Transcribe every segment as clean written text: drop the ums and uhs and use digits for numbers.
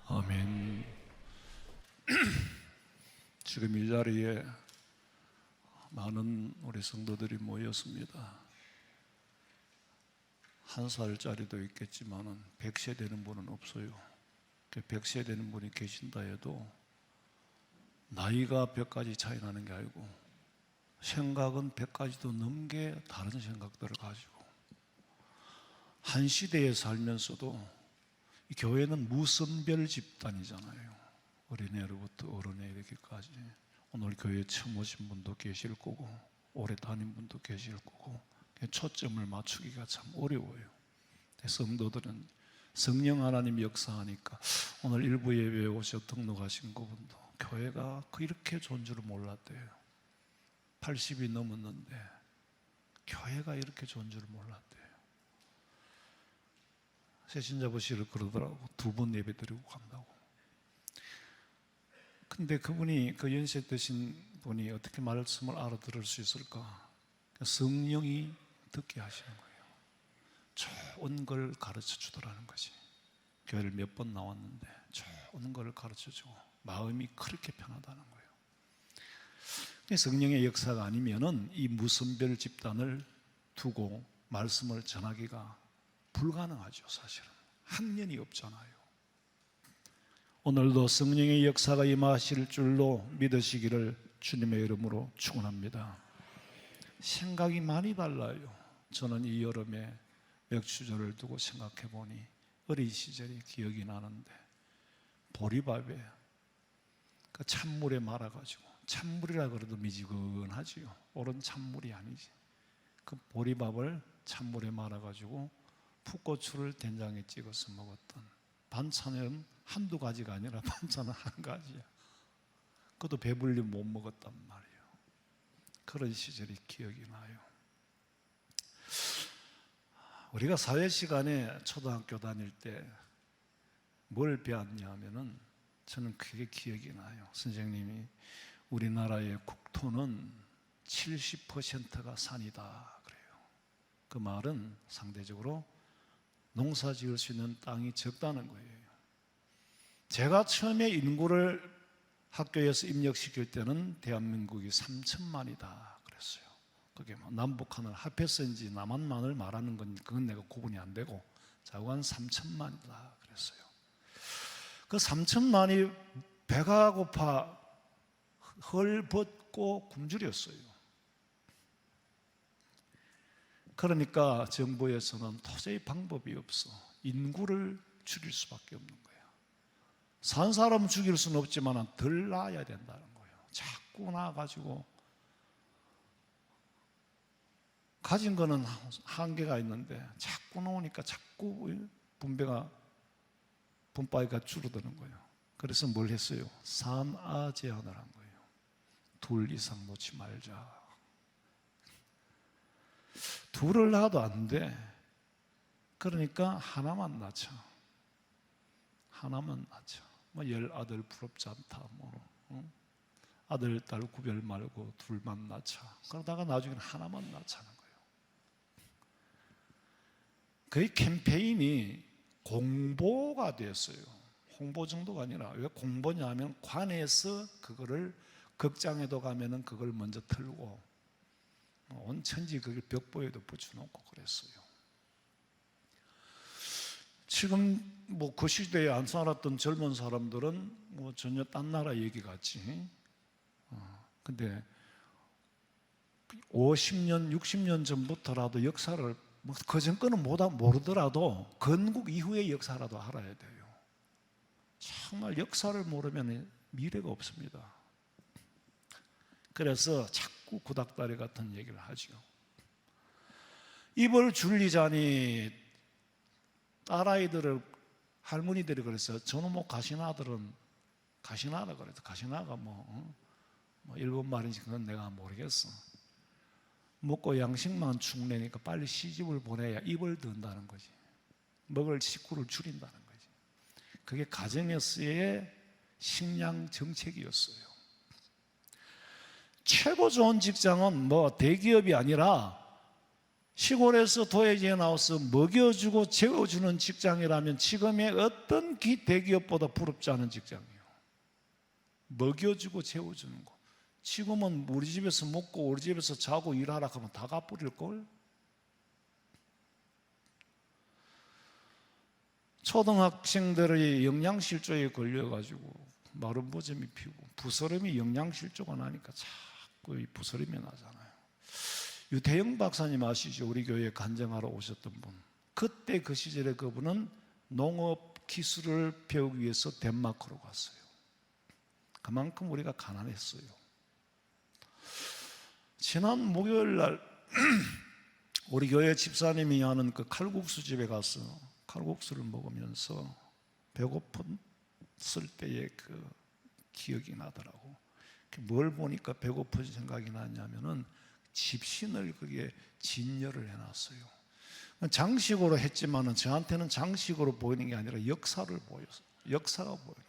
아멘. 지금 이 자리에 많은 우리 성도들이 모였습니다. 1살짜리도 있겠지만 100세 되는 분은 없어요. 100세 되는 분이 계신다 해도 나이가 100가지 차이 나는 게 아니고 생각은 100가지도 넘게 다른 생각들을 가지고 한 시대에 살면서도 이 교회는 무선별 집단이잖아요. 어린애로부터 어른에 이르기까지. 오늘 교회에 처음 오신 분도 계실 거고 오래 다닌 분도 계실 거고 초점을 맞추기가 참 어려워요. 성도들은 성령 하나님 역사하니까 오늘 일부 예배에 오셔 등록하신 그분도 교회가 이렇게 좋은 줄을 몰랐대요. 80이 넘었는데 교회가 이렇게 좋은 줄을 몰랐대요. 새신자부시를 그러더라고. 2번 예배 드리고 간다고. 근데 그분이, 그 연세 드신 분이 어떻게 말씀을 알아들을 수 있을까? 성령이 듣게 하시는 거예요. 좋은 걸 가르쳐 주더라는 거지. 교회를 몇 번 나왔는데 좋은 걸 가르쳐 주고 마음이 그렇게 편하다는 거예요. 성령의 역사가 아니면은 이 무선별 집단을 두고 말씀을 전하기가 불가능하죠. 사실은 학년이 없잖아요. 오늘도 성령의 역사가 임하실 줄로 믿으시기를 주님의 이름으로 축원합니다. 생각이 많이 달라요. 저는 이 여름에 맥주절을 두고 생각해 보니 어린 시절이 기억이 나는데 보리밥에 그 찬물에 말아가지고, 찬물이라 그래도 미지근하지요. 옳은 찬물이 아니지. 그 보리밥을 찬물에 말아가지고 풋고추를 된장에 찍어서 먹었던, 반찬은 한두 가지가 아니라 반찬은 한 가지야. 그것도 배불리 못 먹었단 말이에요. 그런 시절이 기억이 나요. 우리가 사회 시간에 초등학교 다닐 때 뭘 배웠냐 하면은 저는 그게 기억이 나요. 선생님이 우리나라의 국토는 70%가 산이다 그래요. 그 말은 상대적으로 농사 지을 수 있는 땅이 적다는 거예요. 제가 처음에 인구를 학교에서 입력시킬 때는 대한민국이 3천만이다 그랬어요. 그게 뭐 남북한을 합해서인지 남한만을 말하는 건 그건 내가 구분이 안 되고 자고한 3천만이다 그랬어요. 그 3천만이 배가 고파 헐벗고 굶주렸어요. 그러니까 정부에서는 도저히 방법이 없어. 인구를 줄일 수밖에 없는 거예요. 산 사람 죽일 수는 없지만 덜 낳아야 된다는 거예요. 자꾸 낳아가지고 가진 거는 한계가 있는데 자꾸 나오니까 자꾸 분바위가 줄어드는 거예요. 그래서 뭘 했어요? 산아 제한을 한 거예요. 2 이상 놓지 말자. 2를 낳아도 안 돼. 그러니까 하나만 낳자. 하나만 낳자. 뭐 10아들 부럽지 않다. 아들, 딸 구별 말고 2만 낳자. 그러다가 나중에는 하나만 낳자는 거예요. 그 캠페인이 공보가 됐어요. 홍보 정도가 아니라. 왜 공보냐 하면 관에서 그거를 극장에도 가면은 그걸 먼저 틀고 온 천지 그걸 벽보에도 붙여놓고 그랬어요. 지금 뭐 그 시대에 안 살았던 젊은 사람들은 뭐 전혀 딴 나라 얘기 같지. 근데 50년, 60년 전부터라도 역사를 뭐 그전 거는 모르더라도 건국 이후의 역사라도 알아야 돼요. 정말 역사를 모르면 미래가 없습니다. 그래서 자꾸 구닥다리 같은 얘기를 하죠. 입을 줄이자니 딸아이들을 할머니들이 그랬어요. 저놈의 가시나들은 가시나라 그랬어. 가시나가 뭐 일본 말인지 그건 내가 모르겠어. 먹고 양식만 축내니까 빨리 시집을 보내야 입을 든다는 거지. 먹을 식구를 줄인다는 거지. 그게 가정에서의 식량 정책이었어요. 최고 좋은 직장은 뭐 대기업이 아니라 시골에서 도예지에 나와서 먹여주고 재워주는 직장이라면 지금의 어떤 대기업보다 부럽지 않은 직장이에요. 먹여주고 재워주는 거. 지금은 우리 집에서 먹고 우리 집에서 자고 일하라 하면 다 가버릴걸? 초등학생들의 영양실조에 걸려가지고 마른 보점이 피고 부스럼이 영양실조가 나니까 자꾸 이 부스럼이 나잖아요. 유태영 박사님 아시죠? 우리 교회에 간증하러 오셨던 분. 그때 그 시절에 그분은 농업 기술을 배우기 위해서 덴마크로 갔어요. 그만큼 우리가 가난했어요. 지난 목요일 날 우리 교회 집사님이 하는 그 칼국수 집에 가서 칼국수를 먹으면서 배고팠을 때의 그 기억이 나더라고. 뭘 보니까 배고픈 생각이 나냐면은 집신을 그게 진열을 해놨어요. 장식으로 했지만은 저한테는 장식으로 보이는 게 아니라 역사를 보였어요. 역사가 보이는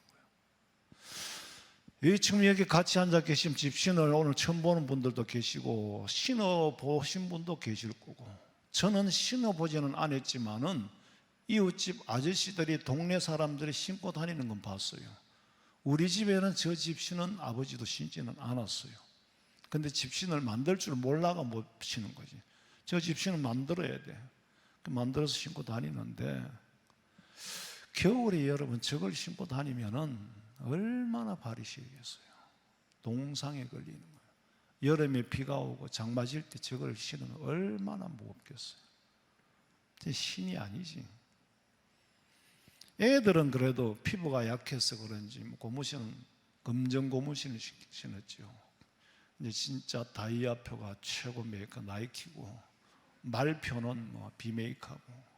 거예요. 지금 여기 같이 앉아 계신 집신을 오늘 처음 보는 분들도 계시고 신어 보신 분도 계실 거고, 저는 신어 보지는 않았지만은 이웃집 아저씨들이 동네 사람들이 신고 다니는 건 봤어요. 우리 집에는 저 집신은 아버지도 신지는 않았어요. 근데 집신을 만들 줄 몰라가 못 신는 거지. 저 집신을 만들어야 돼. 만들어서 신고 다니는데 겨울에 여러분 저걸 신고 다니면은 얼마나 발이 시리겠어요. 동상에 걸리는 거예요. 여름에 비가 오고 장 맞을 때 저걸 신으면 얼마나 무겁겠어요. 신이 아니지. 애들은 그래도 피부가 약해서 그런지 고무신은 검정 고무신을 신었죠. 근데 진짜 다이아표가 최고 메이커 나이키고 말표는 뭐 비메이커고.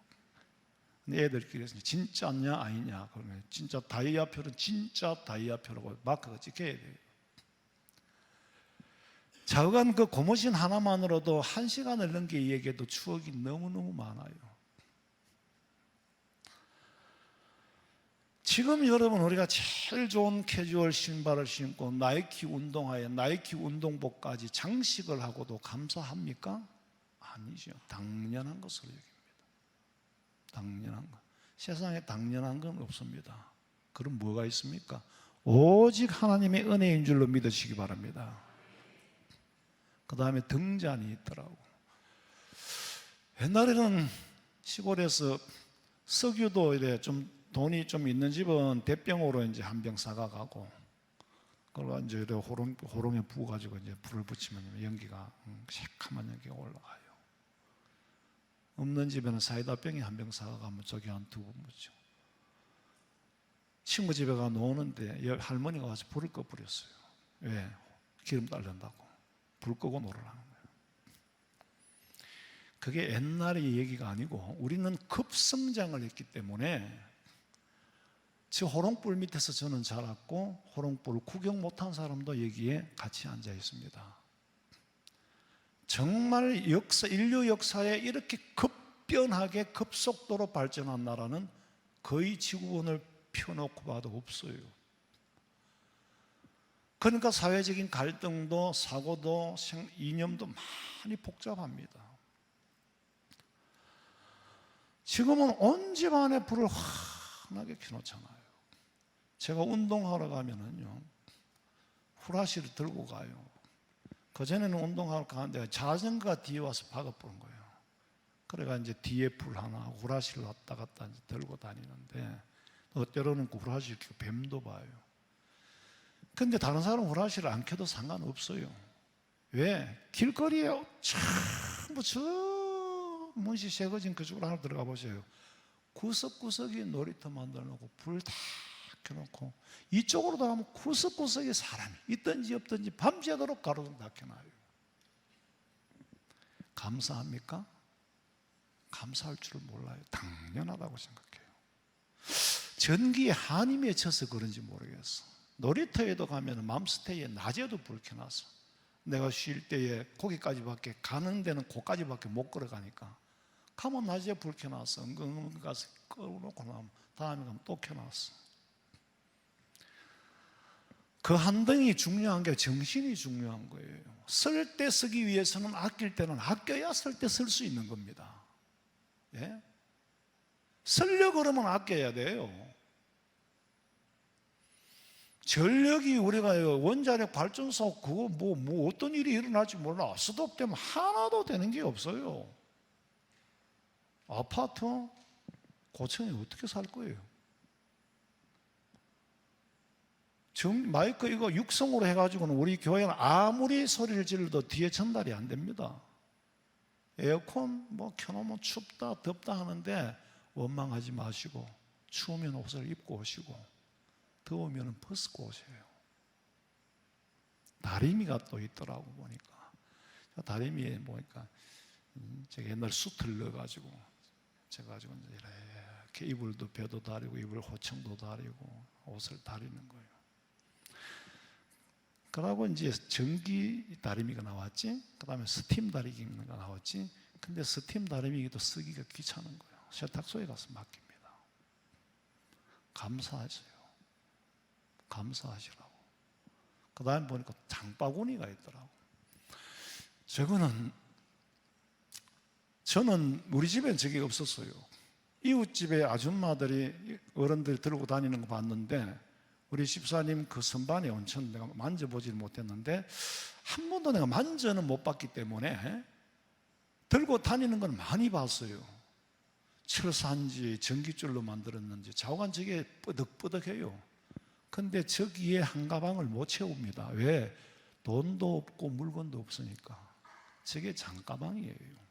근데 애들끼리 진짜냐 아니냐 그러면 진짜 다이아표는 진짜 다이아표라고 마크가 찍혀야 돼요. 자그간 그 고무신 하나만으로도 1시간을 넘게 얘기해도 추억이 너무너무 많아요. 지금 여러분 우리가 제일 좋은 캐주얼 신발을 신고 나이키 운동화에 나이키 운동복까지 장식을 하고도 감사합니까? 아니죠. 당연한 것으로 여깁니다. 당연한 것. 세상에 당연한 건 없습니다. 그럼 뭐가 있습니까? 오직 하나님의 은혜인 줄로 믿으시기 바랍니다. 그 다음에 등잔이 있더라고. 옛날에는 시골에서 석유도 이래 좀 돈이 좀 있는 집은 대병으로 이제 한 병 사가가고, 그걸 이제 호롱에 부어가지고 이제 불을 붙이면 연기가 새카만 연기가 올라가요. 없는 집에는 사이다 병에 한 병 사가가면 저기 한 2번 묻죠. 친구 집에 가 노는데 할머니가 와서 불을 꺼버렸어요. 왜? 기름 딸린다고. 불 끄고 놀으라는 거예요. 그게 옛날의 얘기가 아니고 우리는 급성장을 했기 때문에 저 호롱불 밑에서 저는 자랐고 호롱불을 구경 못한 사람도 여기에 같이 앉아 있습니다. 정말 인류 역사에 이렇게 급변하게 급속도로 발전한 나라는 거의 지구본을 펴놓고 봐도 없어요. 그러니까 사회적인 갈등도 사고도 이념도 많이 복잡합니다. 지금은 온 집안에 불을 환하게 켜놓잖아요. 제가 운동하러 가면은요, 후라시를 들고 가요. 그전에는 운동하러 가는데 자전거가 뒤에 와서 박아보는 거예요. 그래가 이제 뒤에 불 하나, 후라시를 왔다 갔다 이제 들고 다니는데, 때로는 그 후라시를 켜고 뱀도 봐요. 근데 다른 사람은 후라시를 안 켜도 상관없어요. 왜? 길거리에 전부 저 문시 새거진 그쪽으로 하나 들어가 보세요. 구석구석에 놀이터 만들어 놓고 불 다 켜놓고 이쪽으로 가면 구석구석에 사람이 있든지 없든지 밤새도록 가로등 다 켜놔요. 감사합니까? 감사할 줄 몰라요. 당연하다고 생각해요. 전기에 한이 맺혀서 그런지 모르겠어. 놀이터에도 가면 맘스테이에 낮에도 불 켜놨어. 내가 쉴 때에 거기까지밖에 가는 데는 거기까지밖에 못 걸어가니까 가면 낮에 불 켜놨어. 은근 가서 꺼놓고 나면 다음에 가면 또 켜놨어. 그 한 덩이 중요한 게 정신이 중요한 거예요. 쓸 때 쓰기 위해서는 아낄 때는 아껴야 쓸 때 쓸 수 있는 겁니다. 예? 쓰려고 그러면 아껴야 돼요. 전력이 우리가 원자력 발전소 그거 뭐 어떤 일이 일어날지 몰라. 스톱되면 하나도 되는 게 없어요. 아파트 고층에 어떻게 살 거예요? 마이크 이거 육성으로 해가지고는 우리 교회는 아무리 소리를 질러도 뒤에 전달이 안 됩니다. 에어컨 뭐 켜놓으면 춥다 덥다 하는데 원망하지 마시고 추우면 옷을 입고 오시고 더우면 벗고 오세요. 다리미가 또 있더라고 보니까. 다리미에 보니까 제가 옛날 숯을 넣어가지고 제가 이제 이렇게 이불도 배도 다리고 이불 호청도 다리고 옷을 다리는 거예요. 그러고 이제 전기 다리미가 나왔지. 그 다음에 스팀 다리미가 나왔지. 근데 스팀 다리미도 쓰기가 귀찮은 거예요. 세탁소에 가서 맡깁니다. 감사하세요. 감사하시라고. 그 다음에 보니까 장바구니가 있더라고. 저는 우리 집엔 저게 없었어요. 이웃집에 아줌마들이 어른들이 들고 다니는 거 봤는데 우리 집사님 그 선반에 얹혀는 내가 만져보지를 못했는데 한 번도 내가 만져는 못 봤기 때문에 들고 다니는 건 많이 봤어요. 철사인지 전기줄로 만들었는지 좌우간 저게 뻐덕뻐덕해요. 근데 저기에 한 가방을 못 채웁니다. 왜? 돈도 없고 물건도 없으니까. 저게 장가방이에요.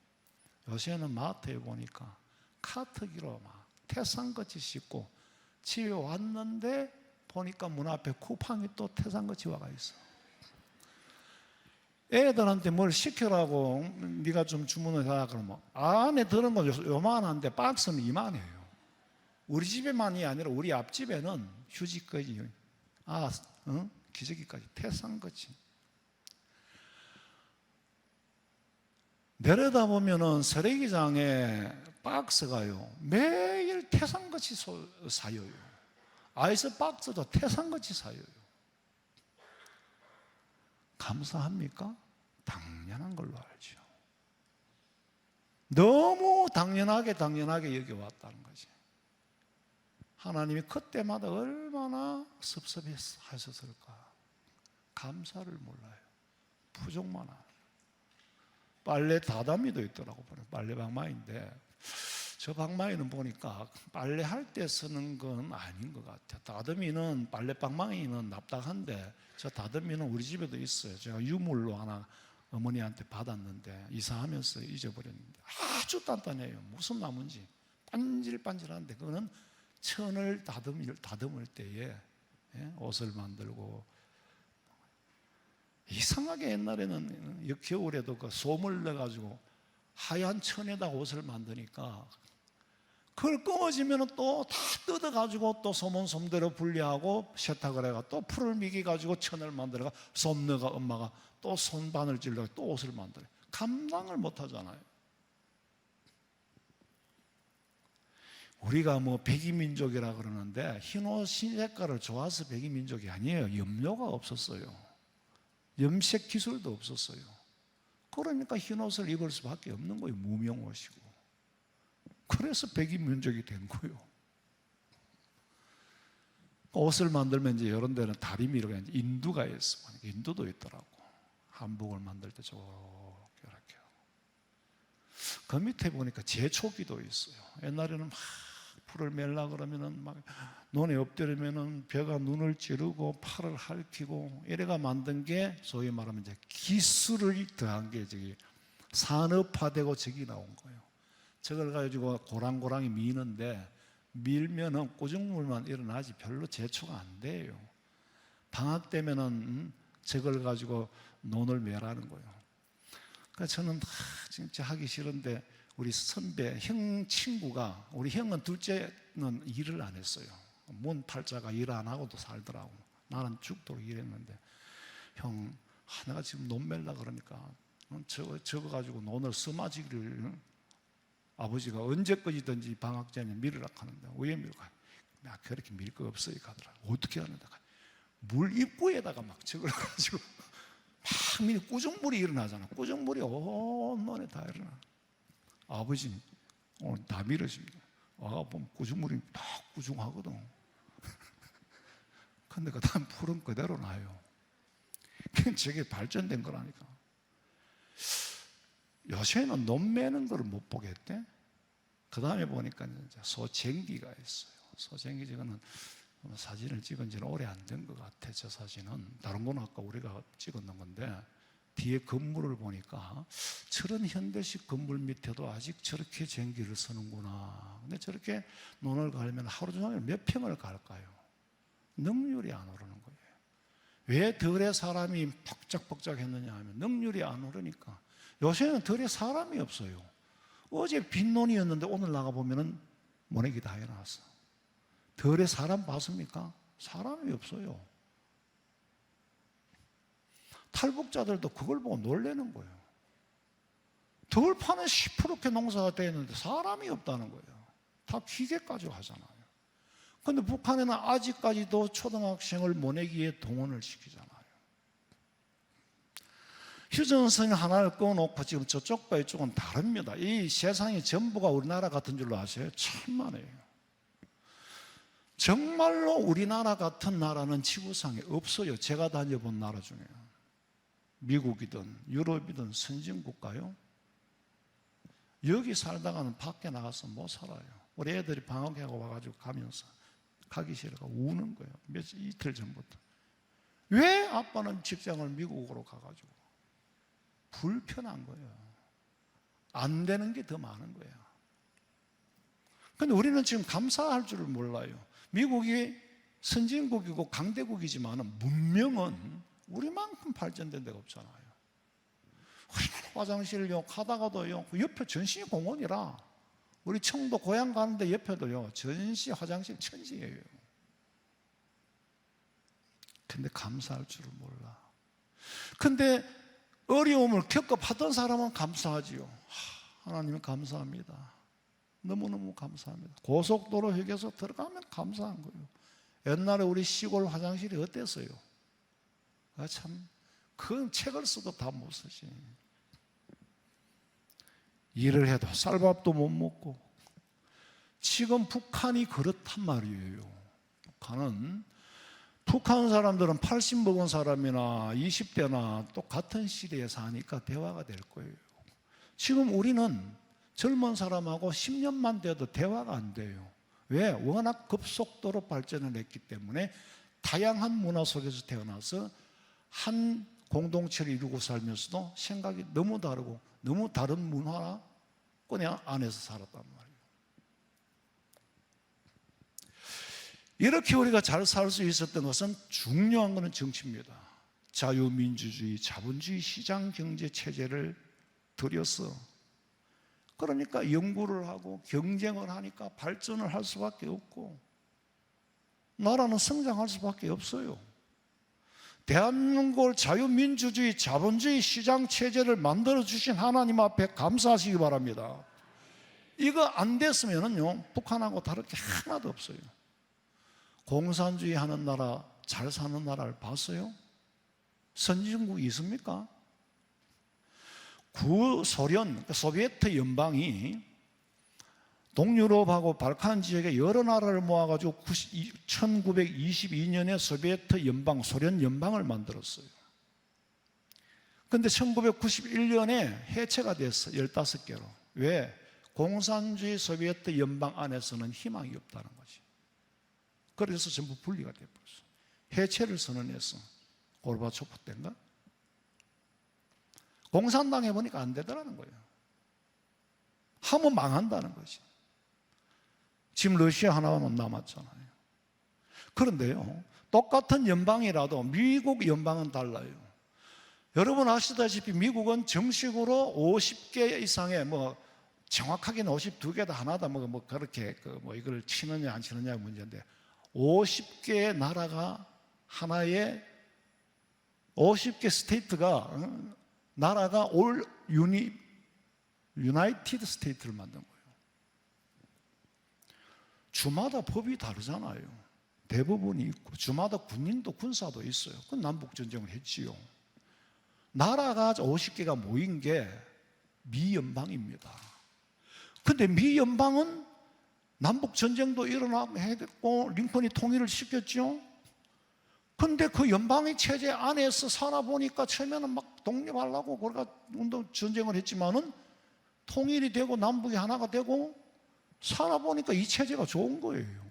요새는 마트에 보니까 카트기로 막 태산같이 싣고 집에 왔는데 보니까 문 앞에 쿠팡이 또 태산같이 와가 있어. 애들한테 뭘 시켜라고 네가 좀 주문을 하라 그러면 안에 들은 건 요만한데 박스는 이만해요. 우리 집에만이 아니라 우리 앞집에는 휴지까지 기저귀까지 태산같이. 내려다보면은 쓰레기장에 박스가요 매일 태산같이 쌓여요. 아이스 박스도 태산같이 쌓여요. 감사합니까? 당연한 걸로 알죠. 너무 당연하게 여겨왔다는 거지. 하나님이 그때마다 얼마나 섭섭하셨을까. 감사를 몰라요. 부족만 하는. 빨래 다다미도 있더라고. 빨래 방망이인데 저 방망이는 보니까 빨래할 때 쓰는 건 아닌 것 같아요. 다듬이는 빨래 방망이는 납작한데 저 다듬이는 우리 집에도 있어요. 제가 유물로 하나 어머니한테 받았는데 이사하면서 잊어버렸는데 아주 단단해요. 무슨 나무인지 반질반질한데 그거는 천을 다듬을 때에 옷을 만들고 이상하게 옛날에는 겨울에도 그 솜을 넣어가지고 하얀 천에다 옷을 만드니까 그걸 끊어지면 또 다 뜯어가지고 또 솜은 솜대로 분리하고 세탁을 해가 또 풀을 미기가지고 천을 만들어가 솜너가 엄마가 또 손바늘 찔러 또 옷을 만들어요. 감당을 못 하잖아요. 우리가 뭐 백이민족이라 그러는데 흰옷 흰색깔을 좋아서 백이민족이 아니에요. 염료가 없었어요. 염색 기술도 없었어요. 그러니까 흰옷을 입을 수밖에 없는 거예요. 무명옷이고. 그래서 백이민족이 된 거예요. 옷을 만들면 이제 이런 데는 다리미라고 인두가 있어. 인두도 있더라고. 한복을 만들 때 저렇게 이렇게. 그 밑에 보니까 제초기도 있어요. 옛날에는 막 풀을 멜라 그러면은 막 논에 엎드리면은 벼가 눈을 찌르고 팔을 핥히고 이래가 만든 게 소위 말하면 이제 기술을 더한 게 저기 산업화되고 저기 나온 거예요. 저걸 가지고 고랑고랑이 미는데 밀면은 꾸중물만 일어나지 별로 제초가 안 돼요. 방학 되면은 저걸 가지고 논을 매라는 거예요. 그러니까 저는 진짜 하기 싫은데 우리 선배, 형 친구가 우리 형은 둘째는 일을 안 했어요. 문 팔자가 일 안 하고도 살더라고. 나는 죽도록 일했는데 형 내가 지금 논 멜라 그러니까 저거 가지고 논을 써마지기를 아버지가 언제까지든지 방학 전에 밀으라 하는데 왜 밀까? 나 그렇게 밀 거 없어요 가더라. 어떻게 하는데? 물 입구에다가 막 적어가지고 막 밀 꾸중물이 일어나잖아. 꾸중물이 온몸에 다 일어나. 아버지는 오늘 다 밀어줍니다. 와가 보면 꾸중물이 다 꾸중하거든. 근데 그 다음 풀은 그대로 나요. 그냥 저게 발전된 거라니까. 요새는 논 매는 걸 못 보겠대. 그 다음에 보니까 이제 소쟁기가 있어요. 소쟁기 저거는 사진을 찍은 지는 오래 안 된 것 같아. 저 사진은 다른 건 아까 우리가 찍었는 건데 뒤에 건물을 보니까 저런 현대식 건물 밑에도 아직 저렇게 쟁기를 쓰는구나. 근데 저렇게 논을 갈면 하루 종일 몇 평을 갈까요? 능률이 안 오르는 거예요. 왜 덜에 사람이 벅적벅적 했느냐 하면 능률이 안 오르니까. 요새는 덜에 사람이 없어요. 어제 빈논이었는데 오늘 나가보면 모내기 다 해놨어. 덜에 사람 봤습니까? 사람이 없어요. 탈북자들도 그걸 보고 놀라는 거예요. 덜 파는 10%게 농사가 되었는데 사람이 없다는 거예요. 다 기계까지 하잖아요. 그런데 북한에는 아직까지도 초등학생을 모내기에 동원을 시키잖아요. 휴전선 하나를 꺼놓고 지금 저쪽과 이쪽은 다릅니다. 이 세상이 전부가 우리나라 같은 줄로 아세요? 천만에요. 정말로 우리나라 같은 나라는 지구상에 없어요. 제가 다녀본 나라 중에. 미국이든 유럽이든 선진국가요. 여기 살다가는 밖에 나가서 못 살아요. 우리 애들이 방학하고 와가지고 가면서 가기 싫어가 우는 거예요. 이틀 전부터. 왜 아빠는 직장을 미국으로 가가지고? 불편한 거예요. 안 되는 게 더 많은 거예요. 근데 우리는 지금 감사할 줄을 몰라요. 미국이 선진국이고 강대국이지만 문명은 우리만큼 발전된 데가 없잖아요. 우리는 화장실요 가다가도요 옆에 전시 공원이라 우리 청도 고향 가는데 옆에도요 전시 화장실 천지예요. 근데 감사할 줄을 몰라. 근데 어려움을 겪어봤던 사람은 감사하지요. 하나님 감사합니다. 너무너무 감사합니다. 고속도로 휴게소 들어가면 감사한 거예요. 옛날에 우리 시골 화장실이 어땠어요? 참, 그 책을 써도 다 못 쓰지. 일을 해도 쌀밥도 못 먹고. 지금 북한이 그렇단 말이에요. 북한 사람들은 80 먹은 사람이나 20대나 똑같은 시대에 사니까 대화가 될 거예요. 지금 우리는 젊은 사람하고 10년만 돼도 대화가 안 돼요. 왜? 워낙 급속도로 발전을 했기 때문에 다양한 문화 속에서 태어나서 한 공동체를 이루고 살면서도 생각이 너무 다르고 너무 다른 문화나 그냥 안에서 살았단 말이에요. 이렇게 우리가 잘 살 수 있었던 것은 중요한 것은 정치입니다. 자유민주주의, 자본주의 시장경제 체제를 들여서 그러니까 연구를 하고 경쟁을 하니까 발전을 할 수밖에 없고 나라는 성장할 수밖에 없어요. 대한민국을 자유민주주의, 자본주의 시장체제를 만들어주신 하나님 앞에 감사하시기 바랍니다. 이거 안 됐으면요 북한하고 다를 게 하나도 없어요. 공산주의 하는 나라, 잘 사는 나라를 봤어요? 선진국이 있습니까? 구소련, 소비에트 연방이 동유럽하고 발칸 지역의 여러 나라를 모아가지고 1922년에 소비에트 연방, 소련 연방을 만들었어요. 그런데 1991년에 해체가 됐어요. 15개로. 왜? 공산주의 소비에트 연방 안에서는 희망이 없다는 거지. 그래서 전부 분리가 돼버렸어. 해체를 선언했어. 고르바초프 때인가? 공산당 해보니까 안 되더라는 거예요. 하면 망한다는 거지. 지금 러시아 하나만 남았잖아요. 그런데요, 똑같은 연방이라도 미국 연방은 달라요. 여러분 아시다시피 미국은 정식으로 50개 이상의 정확하게는 52개다 하나다 그렇게 이걸 치느냐 안 치느냐 문제인데 50개의 나라가 하나의 50개 스테이트가 나라가 올 유나이티드 스테이트를 만든 거예요. 주마다 법이 다르잖아요. 대법원이 있고 주마다 군인도 군사도 있어요. 그 남북전쟁을 했지요. 나라가 50개가 모인 게 미 연방입니다. 근데 미 연방은 남북전쟁도 일어나고 했고 링컨이 통일을 시켰죠. 근데 그 연방의 체제 안에서 살아보니까 처음에는 막 독립하려고 그러니까 운동 전쟁을 했지만은 통일이 되고 남북이 하나가 되고 살아보니까 이 체제가 좋은 거예요.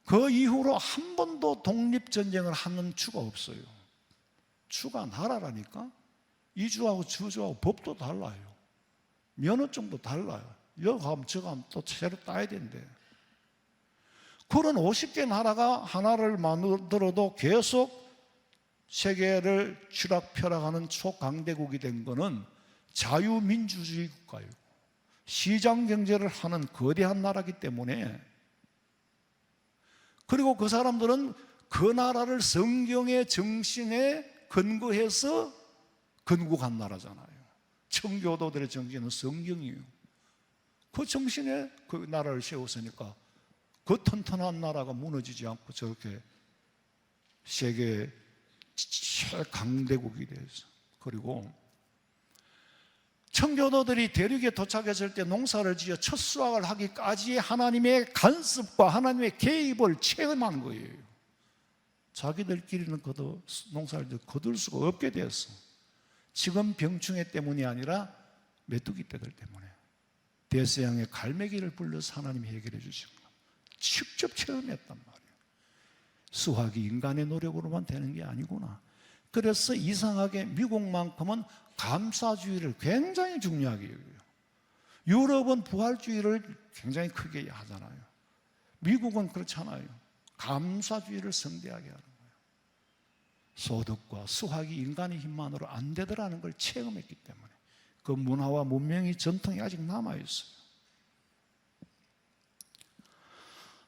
그 이후로 한 번도 독립전쟁을 하는 주가 없어요. 주가 나라라니까. 이 주하고 저 주하고 법도 달라요. 면허증도 달라요. 여기 가면 저 가면 또 새로 따야 된대. 그런 50개 나라가 하나를 만들어도 계속 세계를 쥐락펴락하는 초강대국이 된 거는 자유민주주의 국가예요. 시장 경제를 하는 거대한 나라이기 때문에. 그리고 그 사람들은 그 나라를 성경의 정신에 근거해서 건국한 나라잖아요. 청교도들의 정신은 성경이에요. 그 정신에 그 나라를 세웠으니까 그 튼튼한 나라가 무너지지 않고 저렇게 세계 최강대국이 돼서. 그리고 청교도들이 대륙에 도착했을 때 농사를 지어 첫 수확을 하기까지 하나님의 간섭과 하나님의 개입을 체험한 거예요. 자기들끼리는 농사를 거둘 수가 없게 되었어. 지금 병충해 때문이 아니라 메뚜기 떼들 때문에. 대서양의 갈매기를 불러서 하나님이 해결해 주신 거예요. 직접 체험했단 말이에요. 수학이 인간의 노력으로만 되는 게 아니구나. 그래서 이상하게 미국만큼은 감사주의를 굉장히 중요하게 여겨요. 유럽은 부활주의를 굉장히 크게 하잖아요. 미국은 그렇잖아요. 감사주의를 성대하게 하는 거예요. 소득과 수학이 인간의 힘만으로 안 되더라는 걸 체험했기 때문에 그 문화와 문명의 전통이 아직 남아있어요.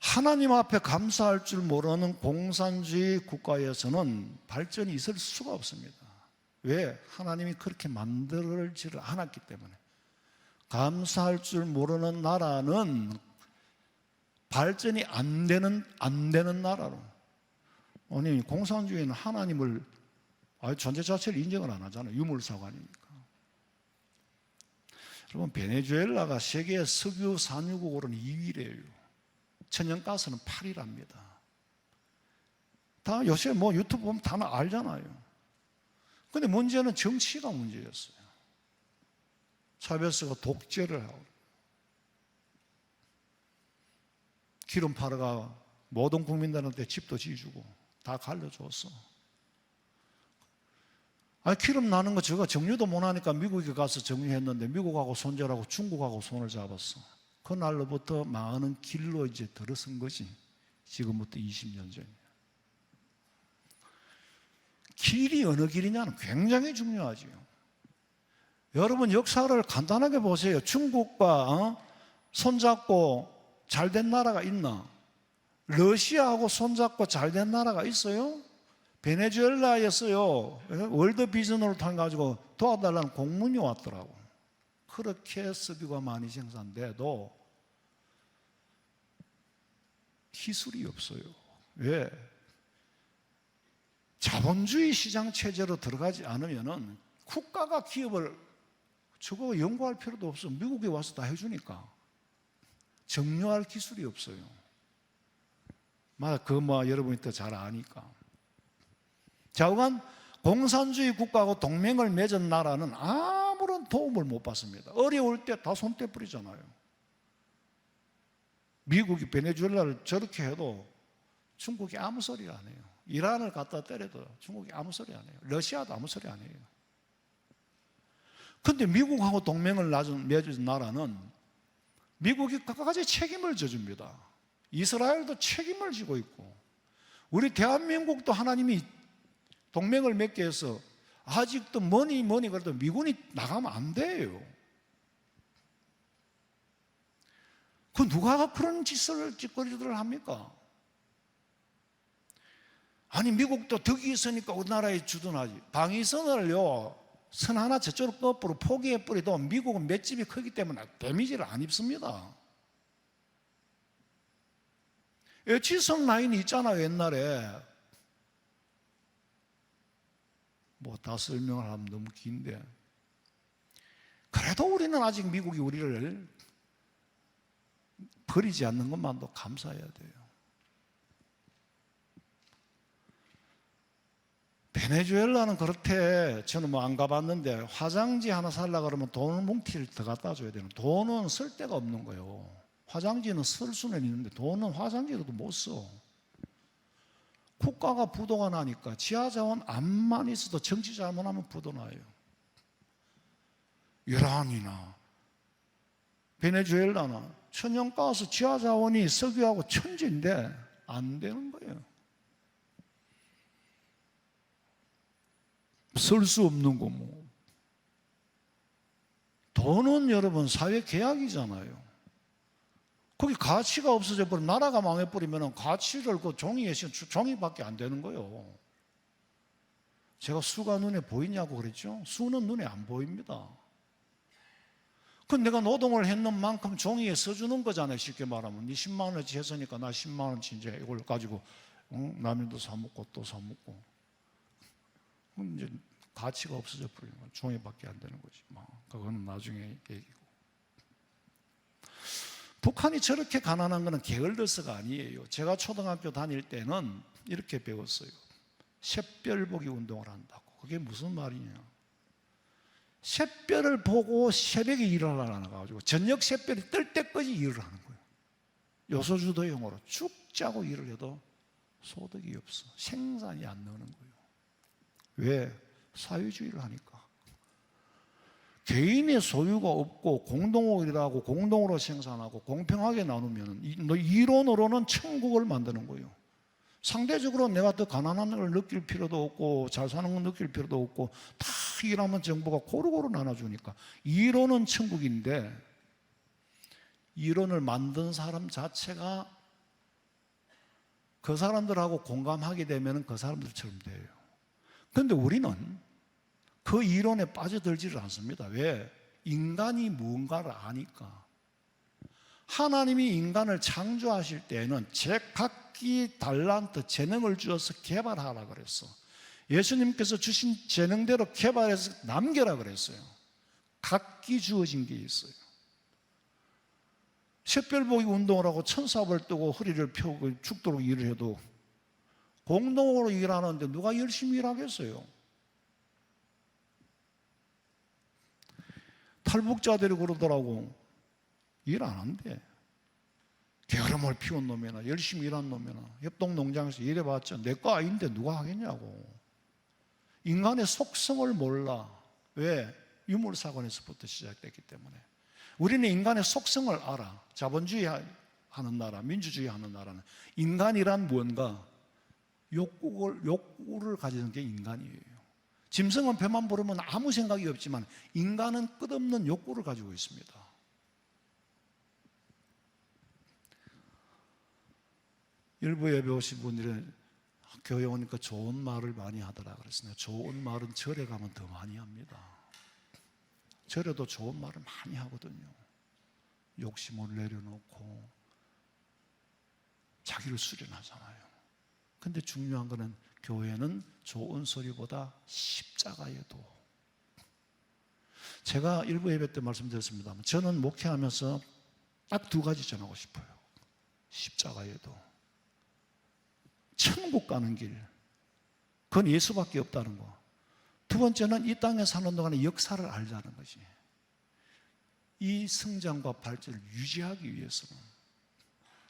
하나님 앞에 감사할 줄 모르는 공산주의 국가에서는 발전이 있을 수가 없습니다. 왜? 하나님이 그렇게 만들지를 않았기 때문에. 감사할 줄 모르는 나라는 발전이 안 되는 나라로. 아니, 공산주의는 하나님을 존재 자체를 인정을 안 하잖아요. 유물사관이니까. 여러분, 베네수엘라가 세계 석유 산유국으로는 2위래요. 천연가스는 8위랍니다. 다 요새 뭐 유튜브 보면 다 알잖아요. 근데 문제는 정치가 문제였어요. 차베스가 독재를 하고 기름 팔아가 모든 국민들한테 집도 지어주고 다 갈려줬어. 기름 나는 거 저거 정리도 못하니까 미국에 가서 정리했는데 미국하고 손절하고 중국하고 손을 잡았어. 그날로부터 많은 길로 이제 들어선 거지. 지금부터 20년 전이야. 길이 어느 길이냐는 굉장히 중요하죠. 여러분 역사를 간단하게 보세요. 중국과 손잡고 잘된 나라가 있나? 러시아하고 손잡고 잘된 나라가 있어요? 베네수엘라에서요 월드비전으로 통해가지고 도와달라는 공문이 왔더라고. 그렇게 석유가 많이 생산돼도 기술이 없어요. 왜? 자본주의 시장 체제로 들어가지 않으면은 국가가 기업을 저거 연구할 필요도 없어. 미국에 와서 다 해주니까. 정료할 기술이 없어요. 여러분이 더 잘 아니까. 좌우간 공산주의 국가하고 동맹을 맺은 나라는 아무런 도움을 못 받습니다. 어려울 때 다 손 떼버리잖아요. 미국이 베네수엘라를 저렇게 해도 중국이 아무 소리 안 해요. 이란을 갖다 때려도 중국이 아무 소리 안 해요. 러시아도 아무 소리 안 해요. 그런데 미국하고 동맹을 맺은 나라는 미국이 끝까지 책임을 져줍니다. 이스라엘도 책임을 지고 있고 우리 대한민국도 하나님이 동맹을 맺게 해서 아직도 뭐니 그래도 미군이 나가면 안 돼요. 누가 그런 짓거리들을 합니까? 아니 미국도 덕이 있으니까 우리나라에 주둔하지. 방위선을요 선 하나 저쪽으로 거꾸로 포기해버려도 미국은 맷집이 크기 때문에 데미지를 안 입습니다. 지성 라인이 있잖아요. 옛날에 뭐 다 설명을 하면 너무 긴데, 그래도 우리는 아직 미국이 우리를 버리지 않는 것만도 감사해야 돼요. 베네수엘라는 그렇대. 저는 뭐 안 가봤는데 화장지 하나 살라 그러면 돈 뭉티를 더 갖다 줘야 되는. 돈은 쓸 데가 없는 거예요. 화장지는 쓸 수는 있는데 돈은 화장지로도 못 써. 국가가 부도가 나니까 지하자원 암만 있어도 정치 잘못하면 부도 나요. 이란이나 베네수엘라나 천연가스 지하자원이 석유하고 천지인데 안 되는 거예요. 쓸 수 없는 거 뭐. 돈은 여러분 사회 계약이잖아요. 거기 가치가 없어져 버리면, 나라가 망해버리면 가치를 그 종이에 종이밖에 안 되는 거예요. 제가 수가 눈에 보이냐고 그랬죠? 수는 눈에 안 보입니다. 그건 내가 노동을 했는 만큼 종이에 써주는 거잖아요. 쉽게 말하면 네 10만 원어치 했으니까 나 10만 원치 이제 이걸 가지고 라면도 사 먹고 또 사 먹고, 이제 가치가 없어져 버리는 거예요. 종이밖에 안 되는 거지. 그거는 나중에 얘기고. 북한이 저렇게 가난한 것은 게을러서가 아니에요. 제가 초등학교 다닐 때는 이렇게 배웠어요. 샛별보기 운동을 한다고. 그게 무슨 말이냐? 샛별을 보고 새벽에 일을 하라가지고 저녁 샛별이 뜰 때까지 일을 하는 거예요. 요소주도형으로 죽 짜고 일을 해도 소득이 없어. 생산이 안 나오는 거예요. 왜? 사회주의를 하니까. 개인의 소유가 없고 공동으로 일하고 공동으로 생산하고 공평하게 나누면 이론으로는 천국을 만드는 거예요. 상대적으로 내가 더 가난한 걸 느낄 필요도 없고 잘 사는 걸 느낄 필요도 없고 다 일하면 정부가 고루고루 나눠주니까 이론은 천국인데, 이론을 만든 사람 자체가 그 사람들하고 공감하게 되면 그 사람들처럼 돼요. 그런데 우리는 그 이론에 빠져들지를 않습니다. 왜? 인간이 무언가를 아니까. 하나님이 인간을 창조하실 때에는 제각기 달란트, 재능을 주어서 개발하라 그랬어. 예수님께서 주신 재능대로 개발해서 남겨라 그랬어요. 각기 주어진 게 있어요. 샛별보기 운동을 하고 천사벌 뜨고 허리를 펴고 죽도록 일을 해도 공동으로 일하는데 누가 열심히 일하겠어요? 탈북자들이 그러더라고. 일 안 한대. 게으름을 피운 놈이나 열심히 일한 놈이나 협동농장에서 일해봤자 내 거 아닌데 누가 하겠냐고. 인간의 속성을 몰라. 왜? 유물사관에서부터 시작됐기 때문에. 우리는 인간의 속성을 알아. 자본주의 하는 나라, 민주주의 하는 나라는 인간이란 무언가 욕구를 가지는 게 인간이에요. 짐승은 배만 부르면 아무 생각이 없지만 인간은 끝없는 욕구를 가지고 있습니다. 일부 예배 오신 분들은 교회 오니까 좋은 말을 많이 하더라 그랬어요. 좋은 말은 절에 가면 더 많이 합니다. 절에도 좋은 말을 많이 하거든요. 욕심을 내려놓고 자기를 수련하잖아요. 근데 중요한 거는 교회는 좋은 소리보다 십자가의 도. 제가 일부 예배 때 말씀드렸습니다만 저는 목회하면서 딱 두 가지 전하고 싶어요. 십자가의 도. 천국 가는 길. 그건 예수밖에 없다는 거. 두 번째는 이 땅에 사는 동안의 역사를 알자는 것이. 이 성장과 발전을 유지하기 위해서는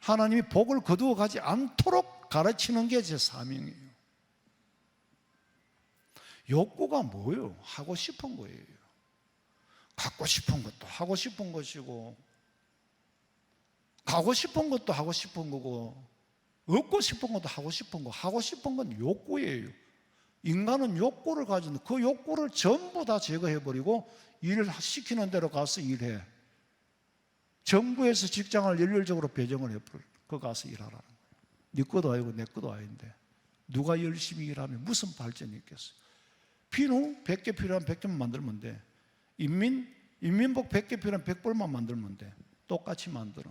하나님이 복을 거두어 가지 않도록 가르치는 게 제 사명이에요. 욕구가 뭐예요? 하고 싶은 거예요. 갖고 싶은 것도 하고 싶은 것이고, 가고 싶은 것도 하고 싶은 거고, 얻고 싶은 것도 하고 싶은 거. 하고 싶은 건 욕구예요. 인간은 욕구를 가지는, 그 욕구를 전부 다 제거해버리고 일을 시키는 대로 가서 일해. 정부에서 직장을 일률적으로 배정을 해버려. 그 가서 일하라는 거예요. 네 것도 아니고 내 것도 아닌데 누가 열심히 일하면 무슨 발전이 있겠어요? 비누 100개 필요한 100개만 만들면 돼. 인민복 100개 필요한 100벌만 만들면 돼. 똑같이 만들어.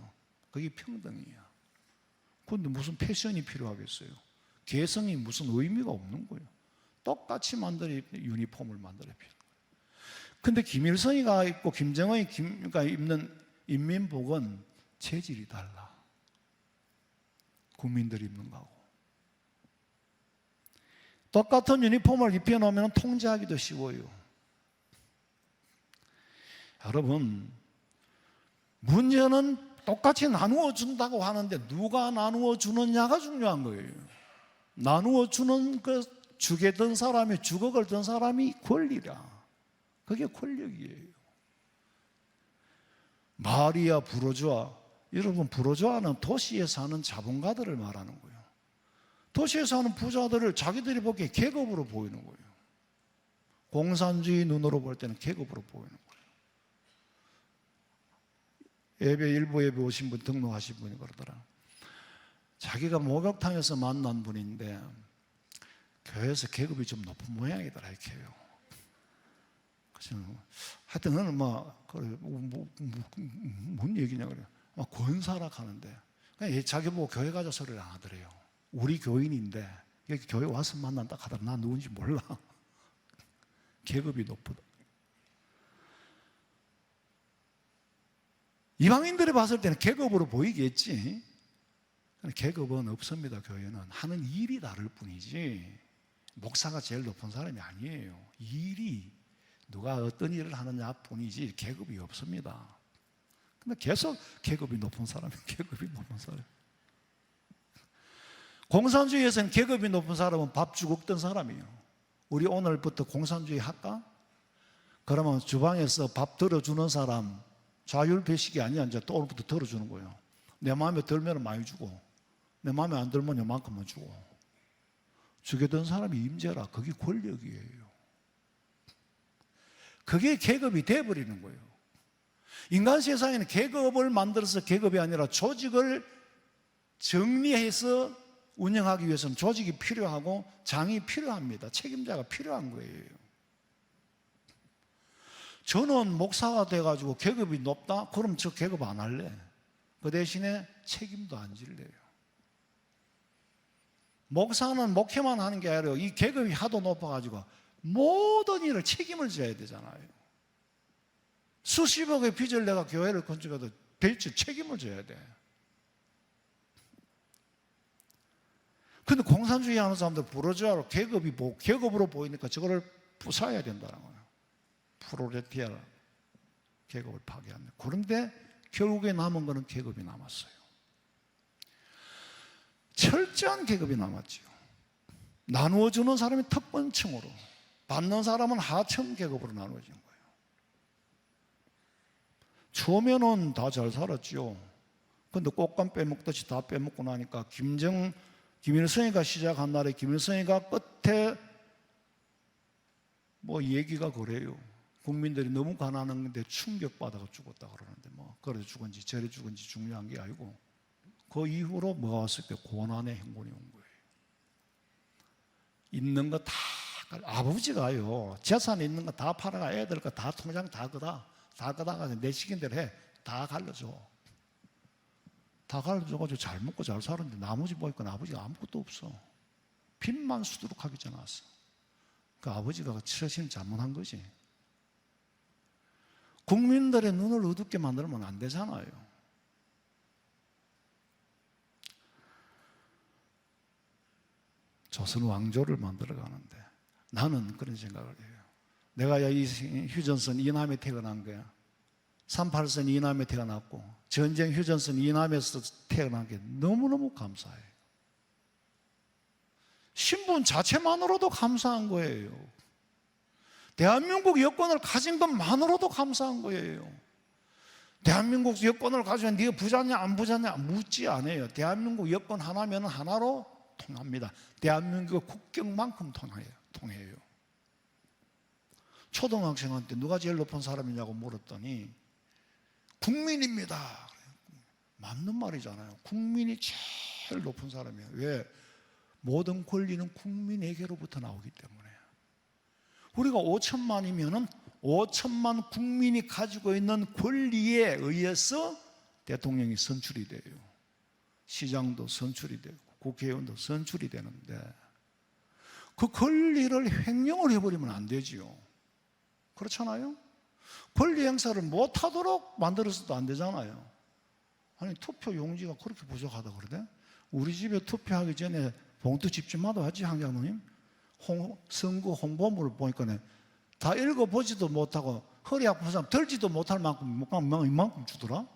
그게 평등이야. 그런데 무슨 패션이 필요하겠어요? 개성이 무슨 의미가 없는 거예요. 똑같이 만들어 유니폼을 만들어 필요. 근데 김일성이가 입고 김정은이가 입는 인민복은 재질이 달라. 국민들이 입는 거하고. 똑같은 유니폼을 입혀놓으면 통제하기도 쉬워요. 여러분, 문제는 똑같이 나누어 준다고 하는데 누가 나누어 주느냐가 중요한 거예요. 나누어 주는 그 주게 든 사람이, 주걱을 든 사람이 권리라. 그게 권력이에요. 마리아 부르주아, 여러분, 부르주아는 도시에 사는 자본가들을 말하는 거예요. 도시에 사는 부자들을 자기들이 보기에 계급으로 보이는 거예요. 공산주의 눈으로 볼 때는 계급으로 보이는 거예요. 일부 예배 오신 분, 등록하신 분이 그러더라. 자기가 목욕탕에서 만난 분인데 교회에서 계급이 좀 높은 모양이더라 이렇게 해요. 그래서 하여튼 너는 뭔 얘기냐 그래요. 권사락 하는데 그냥 자기 보고 교회 가자 소리를 안 하더래요. 우리 교인인데 여기 교회 와서 만난다 하더라. 나 누군지 몰라. 계급이 높다. 이방인들이 봤을 때는 계급으로 보이겠지. 계급은 없습니다. 교회는 하는 일이 다를 뿐이지 목사가 제일 높은 사람이 아니에요. 일이 누가 어떤 일을 하느냐 뿐이지 계급이 없습니다. 근데 계속 계급이 높은 사람. 공산주의에서는 계급이 높은 사람은 밥 주고 먹던 사람이에요. 우리 오늘부터 공산주의 할까? 그러면 주방에서 밥 덜어주는 사람 자율배식이 아니야. 이제 또 오늘부터 덜어주는 거예요. 내 마음에 들면 많이 주고 내 마음에 안 들면 요만큼만 주고. 주게 된 사람이 임재라. 그게 권력이에요. 그게 계급이 돼버리는 거예요. 인간 세상에는 계급을 만들어서 계급이 아니라 조직을 정리해서 운영하기 위해서는 조직이 필요하고 장이 필요합니다. 책임자가 필요한 거예요. 저는 목사가 돼가지고 계급이 높다? 그럼 저 계급 안 할래. 그 대신에 책임도 안 질래요. 목사는 목회만 하는 게 아니라 이 계급이 하도 높아가지고 모든 일을 책임을 져야 되잖아요. 수십억의 빚을 내가 교회를 건축해도 빚을 책임을 져야 돼. 근데 공산주의 하는 사람들 부르주아로 계급으로 보이니까 저거를 부숴야 된다는 거예요. 프로레타리아 계급을 파괴합니다. 그런데 결국에 남은 거는 계급이 남았어요. 철저한 계급이 남았죠. 나누어주는 사람이 특권층으로, 받는 사람은 하층 계급으로 나누어진 거예요. 처음에는 다 잘 살았죠. 그런데 꽃감 빼먹듯이 다 빼먹고 나니까 김일성이가 시작한 날에 김일성이가 끝에 얘기가 그래요. 국민들이 너무 가난한데 충격받아서 죽었다 그러는데 그래 죽은지 저래 죽은지 중요한 게 아니고 그 이후로 뭐가 왔을 때 고난의 행군이 온 거예요. 있는 거 다 아버지가요. 재산에 있는 거 다 팔아가 애들 거 다 통장 다 걷다가 내 시킨대로 해. 다 갈려줘. 다 갈려줘가지고 잘 먹고 잘 살았는데 나머지 보니까 아버지가 아무것도 없어. 빚만 수두룩하게 져놨어. 그 아버지가 처신 잘못한 거지. 국민들의 눈을 어둡게 만들면 안 되잖아요. 조선 왕조를 만들어 가는데 나는 그런 생각을 해요. 내가 이 휴전선 이남에 태어난 거야. 38선 이남에 태어났고 전쟁 휴전선 이남에서 태어난 게 너무너무 감사해요. 신분 자체만으로도 감사한 거예요. 대한민국 여권을 가진 것만으로도 감사한 거예요. 대한민국 여권을 가지면 네가 부자냐 안 부자냐 묻지 않아요. 대한민국 여권 하나면 하나로 통합니다. 대한민국 국경만큼 통해요. 초등학생한테 누가 제일 높은 사람이냐고 물었더니 국민입니다. 맞는 말이잖아요. 국민이 제일 높은 사람이에요. 왜? 모든 권리는 국민에게로부터 나오기 때문에. 우리가 5천만이면은 5천만 국민이 가지고 있는 권리에 의해서 대통령이 선출이 돼요. 시장도 선출이 되고 국회의원도 선출이 되는데 그 권리를 횡령을 해버리면 안 되지요. 그렇잖아요? 권리 행사를 못하도록 만들어서도 안 되잖아요. 아니 투표 용지가 그렇게 부족하다 그러대? 우리 집에 투표하기 전에 봉투 집집마다 하지 한장로님? 선거 홍보물을 보니까 다 읽어보지도 못하고 허리 아픈 사람 들지도 못할 만큼 이만큼 주더라?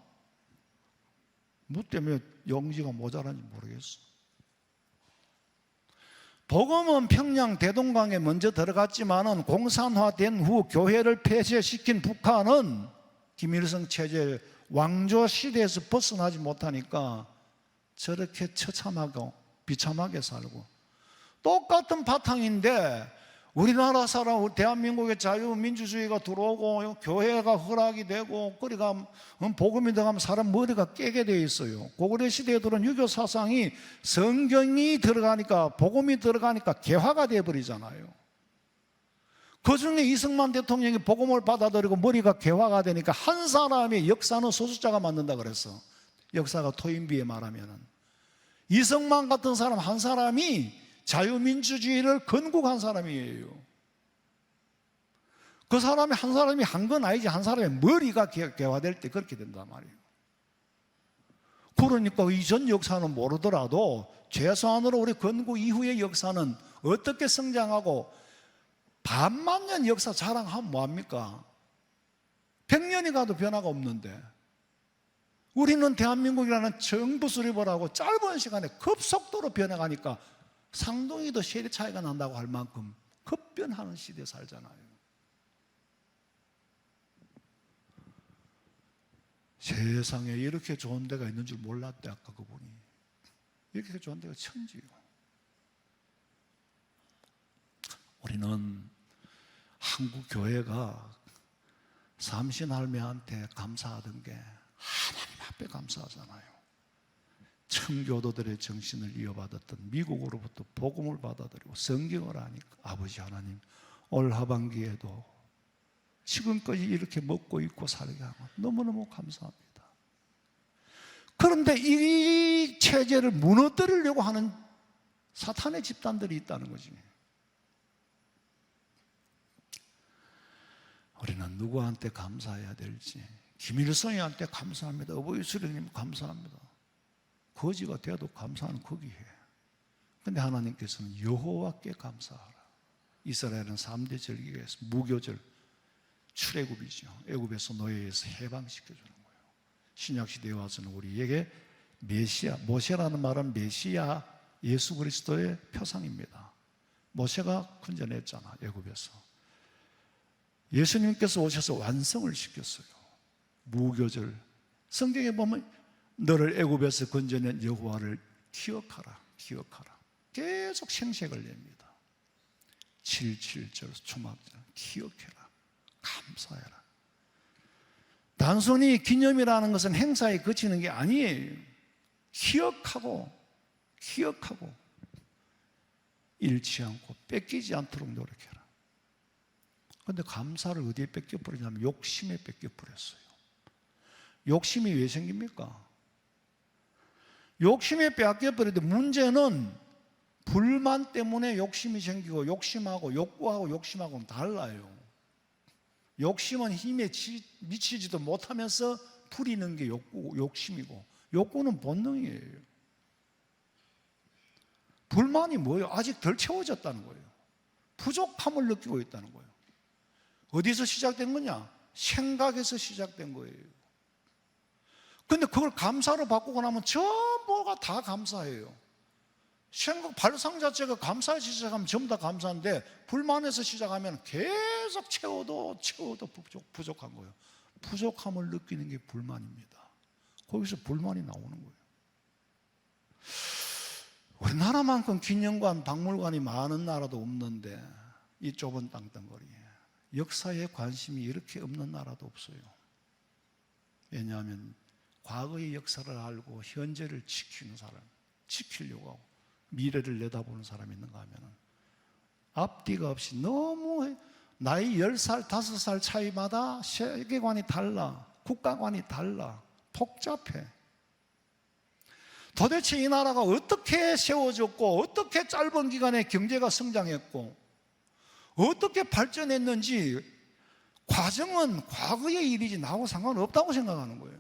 뭐 때문에 용지가 모자란지 모르겠어. 복음은 평양 대동강에 먼저 들어갔지만은 공산화된 후 교회를 폐쇄시킨 북한은 김일성 체제 왕조 시대에서 벗어나지 못하니까 저렇게 처참하고 비참하게 살고, 똑같은 바탕인데 우리나라 사람, 대한민국의 자유민주주의가 들어오고 교회가 허락이 되고 그러니까 복음이 들어가면 사람 머리가 깨게 돼 있어요. 고구려 시대에 들어온 유교 사상이 성경이 들어가니까, 복음이 들어가니까 개화가 돼버리잖아요. 그중에 이승만 대통령이 복음을 받아들이고 머리가 개화가 되니까 한 사람의 역사는 소수자가 만든다 그랬어. 역사가 토인비에 말하면은 이승만 같은 사람 한 사람이 자유민주주의를 건국한 사람이에요. 그 사람이 한 사람이 한 건 아니지, 한 사람의 머리가 개화될 때 그렇게 된단 말이에요. 그러니까 이전 역사는 모르더라도 최소한으로 우리 건국 이후의 역사는 어떻게 성장하고 반만 년 역사 자랑하면 뭐합니까? 100년이 가도 변화가 없는데 우리는 대한민국이라는 정부 수립을 하고 짧은 시간에 급속도로 변해가니까 상동이도 세대 차이가 난다고 할 만큼 급변하는 시대에 살잖아요. 세상에 이렇게 좋은 데가 있는 줄 몰랐대. 아까 그분이 이렇게 좋은 데가 천지요. 우리는 한국 교회가 삼신할매한테 감사하던 게 하나님 앞에 감사하잖아요. 청교도들의 정신을 이어받았던 미국으로부터 복음을 받아들이고 성경을 하니까 아버지 하나님, 올 하반기에도 지금까지 이렇게 먹고 입고 살게 하고 너무너무 감사합니다. 그런데 이 체제를 무너뜨리려고 하는 사탄의 집단들이 있다는 거지. 우리는 누구한테 감사해야 될지. 김일성이한테 감사합니다. 어버이 수령님 감사합니다. 거지가 돼도 감사는 거기에. 근데 하나님께서는 여호와께 감사하라. 이스라엘은 3대 절기가 있어. 무교절, 출애굽이죠. 애굽에서 노예에서 해방시켜주는 거예요. 신약시대에 와서는 우리에게 메시아, 모세라는 말은 메시아 예수 그리스도의 표상입니다. 모세가 군전했잖아, 애굽에서. 예수님께서 오셔서 완성을 시켰어요. 무교절. 성경에 보면 너를 애굽에서 건져낸 여호와를 기억하라, 기억하라. 계속 생색을 냅니다. 7.7절 초막절 기억해라, 감사해라. 단순히 기념이라는 것은 행사에 그치는 게 아니에요. 기억하고 잃지 않고 뺏기지 않도록 노력해라. 그런데 감사를 어디에 뺏겨버리냐면 욕심에 뺏겨버렸어요. 욕심이 왜 생깁니까? 욕심에 뺏겨버리는데 문제는 불만 때문에 욕심이 생기고, 욕심하고 욕구하고 욕심하고는 달라요. 욕심은 힘에 미치지도 못하면서 부리는 게 욕심이고, 욕구는 본능이에요. 불만이 뭐예요? 아직 덜 채워졌다는 거예요. 부족함을 느끼고 있다는 거예요. 어디서 시작된 거냐? 생각에서 시작된 거예요. 근데 그걸 감사로 바꾸고 나면 전부가 다 감사해요. 생각, 발상 자체가 감사에 시작하면 전부 다 감사인데 불만에서 시작하면 계속 채워도 부족한 거예요. 부족함을 느끼는 게 불만입니다. 거기서 불만이 나오는 거예요. 우리나라만큼 기념관, 박물관이 많은 나라도 없는데 이 좁은 땅덩어리에 역사에 관심이 이렇게 없는 나라도 없어요. 왜냐하면 과거의 역사를 알고 현재를 지키는 사람, 지키려고 하고 미래를 내다보는 사람이 있는가 하면 앞뒤가 없이 너무 나이 10살, 5살 차이마다 세계관이 달라, 국가관이 달라, 복잡해. 도대체 이 나라가 어떻게 세워졌고 어떻게 짧은 기간에 경제가 성장했고 어떻게 발전했는지 과정은 과거의 일이지 나하고 상관없다고 생각하는 거예요.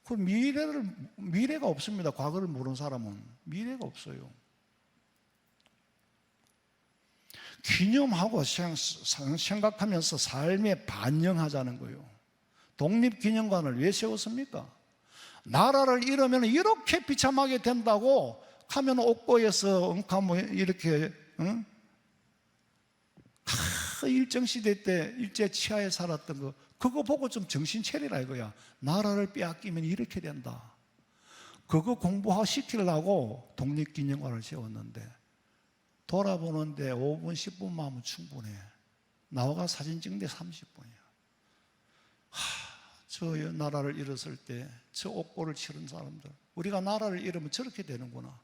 그 미래가 없습니다. 과거를 모르는 사람은 미래가 없어요. 기념하고 생각하면서 삶에 반영하자는 거예요. 독립기념관을 왜 세웠습니까? 나라를 잃으면 이렇게 비참하게 된다고 하면 옥고에서 이렇게 일정시대 때 일제 치하에 살았던 거 그거 보고 좀 정신 차리라 이거야. 나라를 빼앗기면 이렇게 된다. 그거 공부시키려고 독립기념관을 세웠는데 돌아보는데 5분 10분만 하면 충분해. 나와가 사진 찍는데 30분이야. 저 나라를 잃었을 때 저 옥고를 치른 사람들, 우리가 나라를 잃으면 저렇게 되는구나.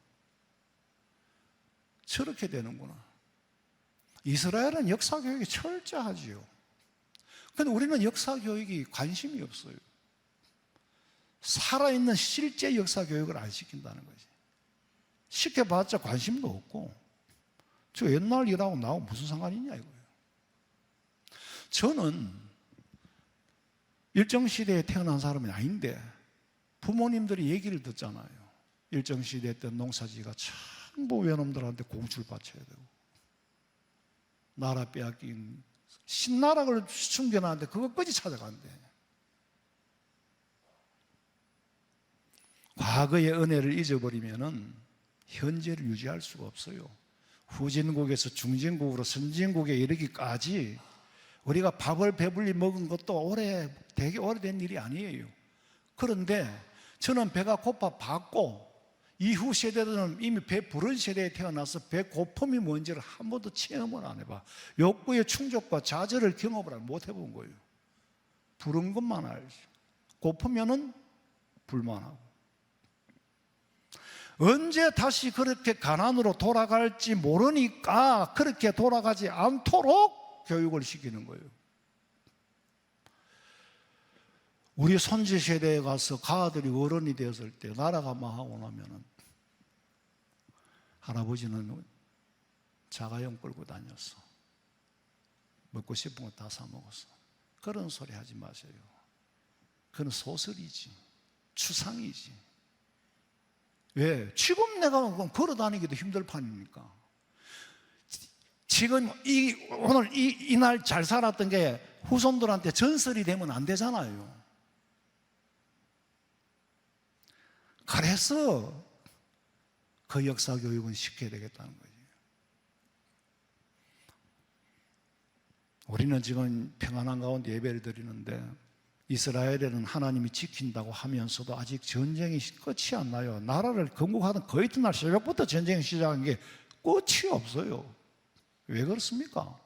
저렇게 되는구나. 이스라엘은 역사교육이 철저하지요. 그런데 우리는 역사교육이 관심이 없어요. 살아있는 실제 역사교육을 안 시킨다는 거지. 시켜봤자 관심도 없고 저 옛날 일하고 나하고 무슨 상관이 있냐 이거예요. 저는 일정시대에 태어난 사람이 아닌데 부모님들이 얘기를 듣잖아요. 일정시대 때 농사지가 전부 외놈들한테 공주를 바쳐야 되고 나라 빼앗긴 신나라를 숨겨놨는데 그것까지 찾아간대. 과거의 은혜를 잊어버리면 현재를 유지할 수가 없어요. 후진국에서 중진국으로 선진국에 이르기까지 우리가 밥을 배불리 먹은 것도 되게 오래된 일이 아니에요. 그런데 저는 배가 고파 봤고 이후 세대들은 이미 배 부른 세대에 태어나서 배 고픔이 뭔지를 한 번도 체험을 안 해봐. 욕구의 충족과 좌절을 경험을 못 해본 거예요. 부른 것만 알지. 고프면은 불만하고. 언제 다시 그렇게 가난으로 돌아갈지 모르니까 그렇게 돌아가지 않도록 교육을 시키는 거예요. 우리 손주 세대에 가서 가들이 어른이 되었을 때 나라가 망하고 나면은 할아버지는 자가용 끌고 다녔어. 먹고 싶은 거 다 사 먹었어. 그런 소리 하지 마세요. 그건 소설이지, 추상이지. 왜? 지금 내가 걸어 다니기도 힘들 판이니까. 지금 오늘 이날 잘 살았던 게 후손들한테 전설이 되면 안 되잖아요. 그래서 그 역사 교육은 시켜야 되겠다는 거지. 우리는 지금 평안한 가운데 예배를 드리는데 이스라엘에는 하나님이 지킨다고 하면서도 아직 전쟁이 끝이 안 나요. 나라를 건국하던 그 이튿날 새벽부터 전쟁이 시작한 게 끝이 없어요. 왜 그렇습니까?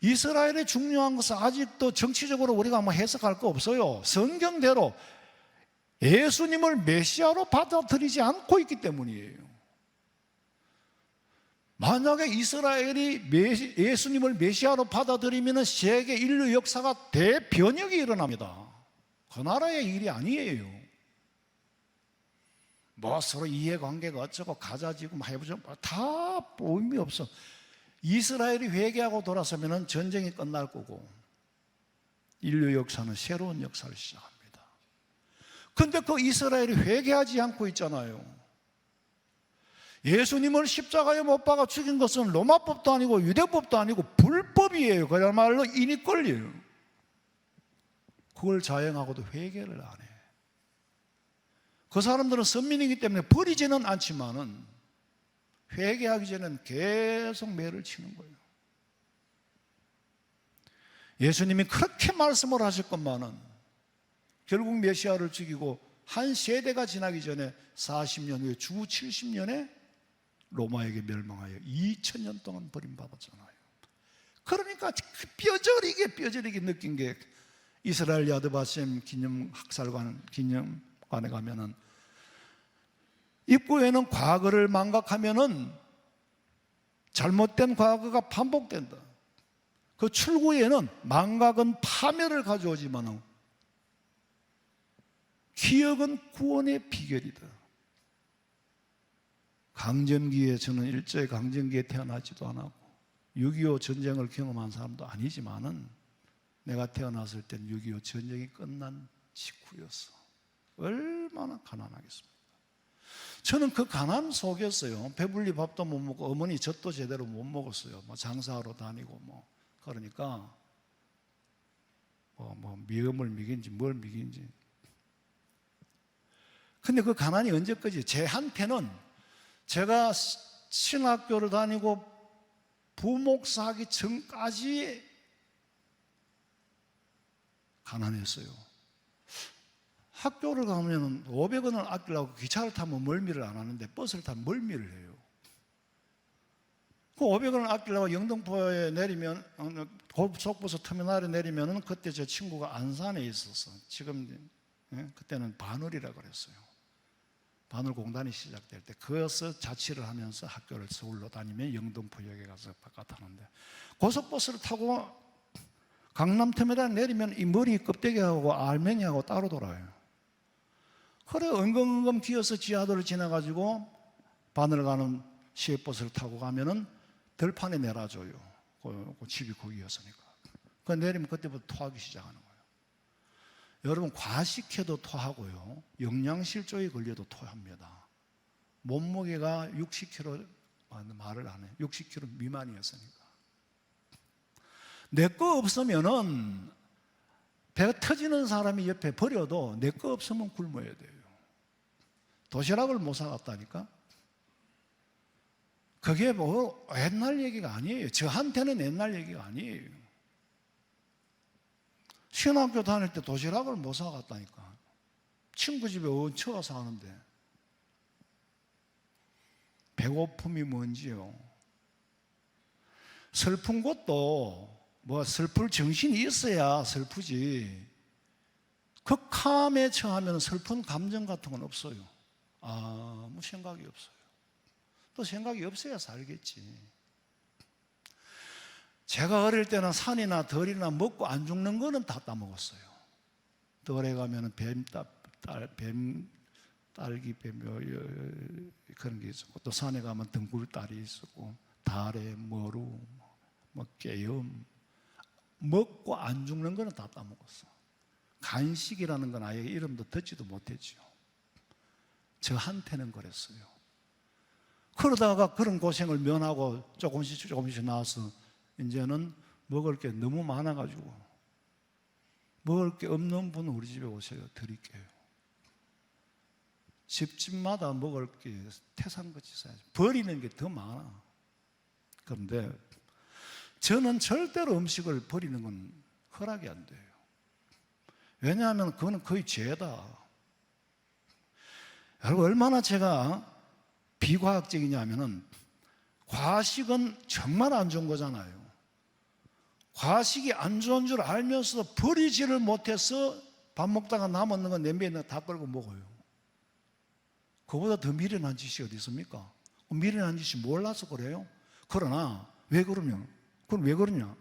이스라엘의 중요한 것은 아직도 정치적으로 우리가 뭐 해석할 거 없어요. 성경대로 예수님을 메시아로 받아들이지 않고 있기 때문이에요. 만약에 이스라엘이 예수님을 메시아로 받아들이면 세계 인류 역사가 대변혁이 일어납니다. 그 나라의 일이 아니에요. 뭐 서로 이해관계가 어쩌고 가자지고 뭐 해보죠. 다 의미 없어. 이스라엘이 회개하고 돌아서면 전쟁이 끝날 거고 인류 역사는 새로운 역사를 시작합니다. 근데 그 이스라엘이 회개하지 않고 있잖아요. 예수님을 십자가에 못 박아 죽인 것은 로마법도 아니고 유대법도 아니고 불법이에요. 그야말로 인이 끌려요. 그걸 자행하고도 회개를 안 해. 그 사람들은 선민이기 때문에 버리지는 않지만은 회개하기 전에는 계속 매를 치는 거예요. 예수님이 그렇게 말씀을 하셨건만은 결국 메시아를 죽이고 한 세대가 지나기 전에 40년 후에 주 70년에 로마에게 멸망하여 2000년 동안 버림받았잖아요. 그러니까 뼈저리게 느낀 게 이스라엘 야드바셈 기념관에 가면은 입구에는 과거를 망각하면은 잘못된 과거가 반복된다. 그 출구에는 망각은 파멸을 가져오지만 기억은 구원의 비결이다. 강점기에, 저는 일제 강점기에 태어나지도 않았고 6.25 전쟁을 경험한 사람도 아니지만은 내가 태어났을 땐 6.25 전쟁이 끝난 직후였어. 얼마나 가난하겠습니까? 저는 그 가난 속에서요, 배불리 밥도 못 먹고 어머니 젖도 제대로 못 먹었어요. 뭐 장사하러 다니고 뭐 그러니까 미음을 미긴지 뭘 미긴지. 근데 그 가난이 언제까지? 제 한때는 제가 신학교를 다니고 부목사 하기 전까지 가난했어요. 학교를 가면 500원을 아끼려고 기차를 타면 멀미를 안 하는데 버스를 타면 멀미를 해요. 그 500원을 아끼려고 영등포에 내리면, 고속버스 터미널에 내리면 그때 제 친구가 안산에 있었어. 지금 그때는 바늘이라고 그랬어요. 바늘공단이 시작될 때 거기서 자취를 하면서 학교를 서울로 다니면 영등포역에 가서 바깥 타는데, 고속버스를 타고 강남터미널 내리면 이 머리 껍데기하고 알맹이하고 따로 돌아요. 그래 엉금엉금 기어서 지하도를 지나가지고 바늘 가는 시외버스를 타고 가면은 들판에 내려줘요. 그 집이 거기였으니까. 그 내리면 그때부터 토하기 시작하는 거예요. 여러분, 과식해도 토하고요, 영양실조에 걸려도 토합니다. 몸무게가 60kg, 말을 안 해. 60kg 미만이었으니까. 내 거 없으면은 배 터지는 사람이 옆에 버려도 내 거 없으면 굶어야 돼요. 도시락을 못 사갔다니까? 그게 뭐 옛날 얘기가 아니에요. 저한테는 옛날 얘기가 아니에요. 신학교 다닐 때 도시락을 못 사갔다니까. 친구 집에 얹혀 사는데 배고픔이 뭔지요. 슬픈 것도 뭐 슬플 정신이 있어야 슬프지, 극함에 처하면 슬픈 감정 같은 건 없어요. 아무 생각이 없어요. 또 생각이 없어야 살겠지. 제가 어릴 때는 산이나 덜이나 먹고 안 죽는 거는 다 따먹었어요. 덜에 가면 뱀, 딸기, 그런 게 있었고, 또 산에 가면 등굴딸이 있었고, 달에 머루, 뭐 깨염, 먹고 안 죽는 거는 다 따먹었어. 간식이라는 건 아예 이름도 듣지도 못했죠. 저한테는 그랬어요. 그러다가 그런 고생을 면하고 조금씩 나와서 이제는 먹을 게 너무 많아가지고, 먹을 게 없는 분은 우리 집에 오세요. 드릴게요. 집집마다 먹을 게 태산같이 있어야지. 버리는 게 더 많아. 그런데 저는 절대로 음식을 버리는 건 허락이 안 돼요. 왜냐하면 그거는 거의 죄다. 여러분, 얼마나 제가 비과학적이냐면은, 과식은 정말 안 좋은 거잖아요. 과식이 안 좋은 줄 알면서도 버리지를 못해서 밥 먹다가 남았는 건 냄비에 다 끌고 먹어요. 그보다 더 미련한 짓이 어디 있습니까? 미련한 짓이 몰라서 그래요. 그러나 왜 그러냐? 그럼 왜 그러냐?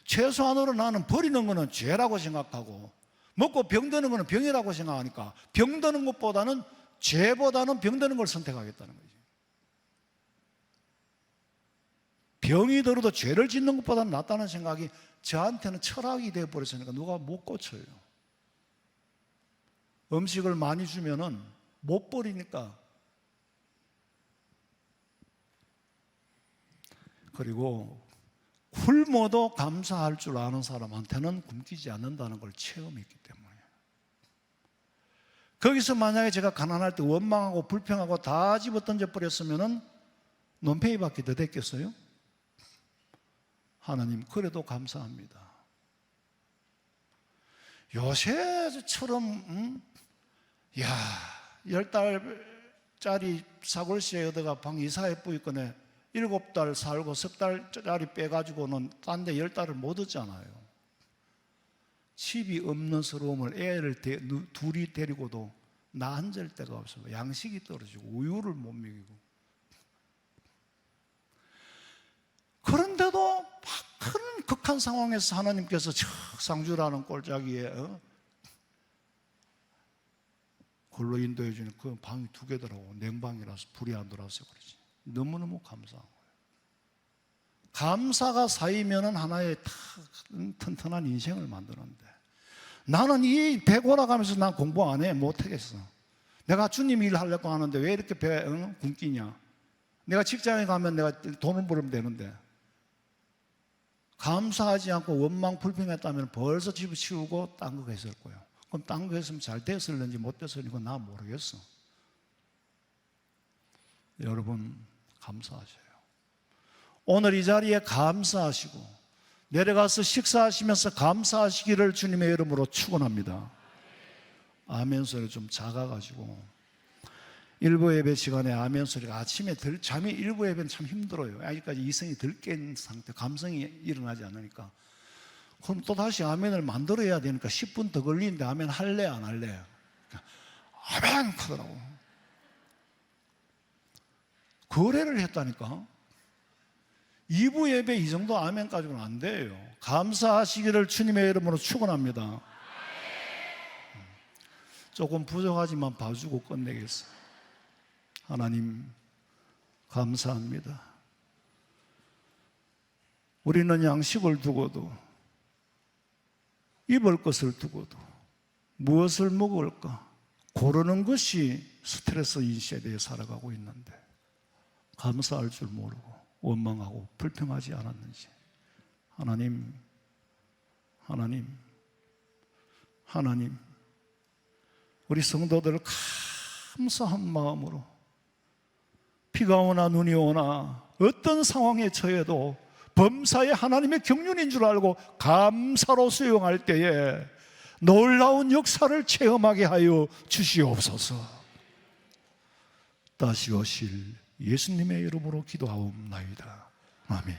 최소한으로 나는 버리는 거는 죄라고 생각하고, 먹고 병드는 거는 병이라고 생각하니까, 병드는 것보다는, 죄보다는 병드는 걸 선택하겠다는 거지. 병이 들어도 죄를 짓는 것보다는 낫다는 생각이 저한테는 철학이 되어버렸으니까 누가 못 고쳐요. 음식을 많이 주면은 못 버리니까. 그리고 굶어도 감사할 줄 아는 사람한테는 굶기지 않는다는 걸 체험했기 때문에. 거기서 만약에 제가 가난할 때 원망하고 불평하고 다 집어 던져버렸으면 논팽이밖에 더 됐겠어요? 하나님, 그래도 감사합니다. 요새처럼 10달짜리 사골세 얻어가 방 이사해 뿌이거네 7달 살고 석 달짜리 빼가지고는 딴 데 10달을 못 얻잖아요. 집이 없는 서러움을 애를 둘이 데리고도 나 앉을 데가 없어요. 양식이 떨어지고 우유를 못 먹이고. 그런데도 막 그런 극한 상황에서 하나님께서 상주라는 꼴짜기에 골로 인도해 주는 그 방이 2개더라고. 냉방이라서 불이 안 들어와서 그러지. 너무너무 감사한 거예요. 감사가 쌓이면 하나의 튼튼한 인생을 만드는데, 나는 이 배 골아가면서 난 공부 안 해, 못하겠어. 내가 주님 일 하려고 하는데 왜 이렇게 배 굶기냐. 내가 직장에 가면 내가 돈을 벌으면 되는데, 감사하지 않고 원망 불평했다면 벌써 집을 치우고 딴 거 했을 거예요. 그럼 딴 거 했으면 잘 됐을는지 못 됐을는지 그건 나 모르겠어. 여러분 감사하셔요. 오늘 이 자리에 감사하시고 내려가서 식사하시면서 감사하시기를 주님의 이름으로 축원합니다. 아멘 소리 좀 작아가지고, 일부 예배 시간에 아멘 소리가 아침에 잠이 일부 예배는 참 힘들어요. 아직까지 이성이 덜 깬 상태, 감성이 일어나지 않으니까. 그럼 또 다시 아멘을 만들어야 되니까 10분 더 걸리는데 아멘 할래 안 할래? 아멘 하더라고. 거래를 했다니까. 2부 예배 이 정도 아멘 가지고는 안 돼요. 감사하시기를 주님의 이름으로 축원합니다. 조금 부족하지만 봐주고 끝내겠어. 하나님 감사합니다. 우리는 양식을 두고도 입을 것을 두고도 무엇을 먹을까 고르는 것이 스트레스인 시대에 살아가고 있는데, 감사할 줄 모르고 원망하고 불평하지 않았는지, 하나님 우리 성도들을 감사한 마음으로 비가 오나 눈이 오나 어떤 상황에 처해도 범사에 하나님의 경륜인 줄 알고 감사로 수용할 때에 놀라운 역사를 체험하게 하여 주시옵소서. 다시 오실 예수님의 이름으로 기도하옵나이다. 아멘.